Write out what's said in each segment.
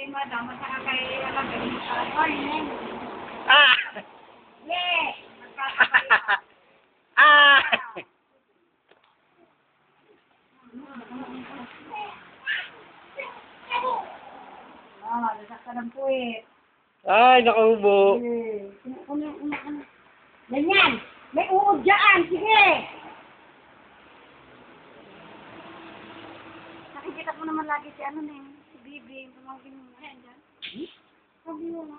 madam at saka kay alam morning. Ah! Yeah! Magkakabay ka. Ah! Lasak ka ng puwit. Ay, nakaubo. Ganyan! May uod dyan! Sige! Nakikita ko naman lagi si ano na yun, si Bibi, yung pamangkin mo. Ayan dyan. Sabi mo na.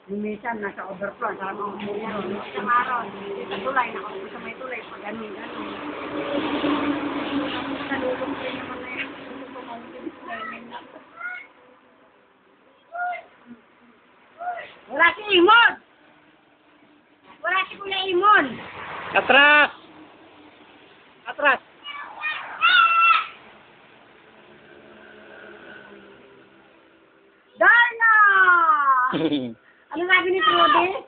Minsan, nasa overflow, saan ako muna ron. Isang araw, sa tulay, nakaupo sa may tulay, pag ganun. Nalulong ko naman na yun. Wala si Imon! Wala si Kuya Imon! Atras! Atras! Darna! Ano sabi ni Trudy?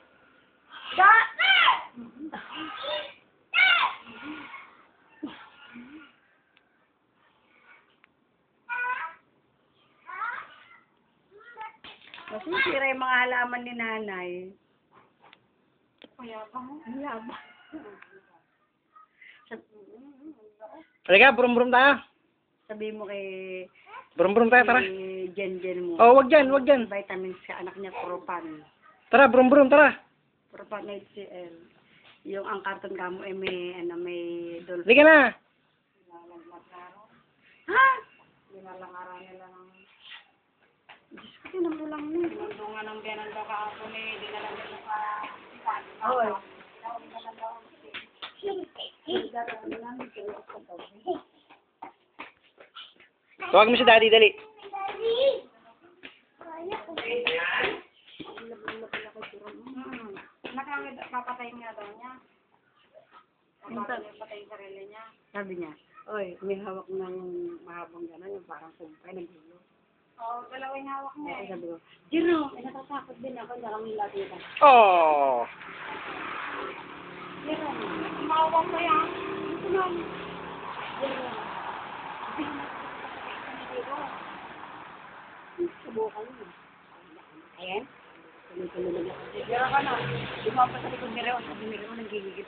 Masisira yung mga halaman ni nanay. Mayabang. Mayabang. Halika, brum-brum tayo. Sabi mo kay Brum-brum tayo, tara. Jen mo. Oh, wag dyan, wag dyan. Vitamins sa anak niya, Propan. Tara, brum-brum, tara. Propan HCL. Yung ang karton kamo ay may, may dolphin. Halika na. Ha? Nilalang-araw nila ng... Diyos ko, tinamulang mo. Nandungan ng biyanan daw kahapon eh. Dinalang nila sa... Oo. Tawag mo si Daddy, dali. Papatayin nga daw niya. Papatayin sarili niya. Sabi niya, oy, may hawak ng mahabang gano'n, yung parang kumpay, nag-gulo. Oo, dalawa yung hawak niya eh. Sabi ko, Jerome, natatakot din ako, hindi kami lahat. Oh. Jerome, umawak ko yan. Jerome. Subukan mo. Ayan. Tuloy-tuloy na ako. Jerome ka na. Lumapa sa likod ni Reo. Sabi ni Reo, nagigigit.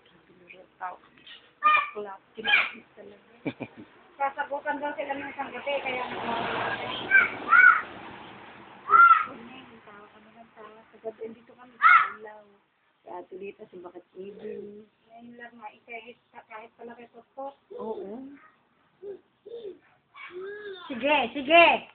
Sabi ni Reo, tao. Wala. Tinakit talaga. Sasagutan daw sila ng isang gabi. Kaya tawa ka naman tawa. Sa gabi, dito kami sa ilaw. Kaya tulita si Bakit Ibin. Ngayon lang nga, kahit pala kay Toto. Oo. Sige, sige.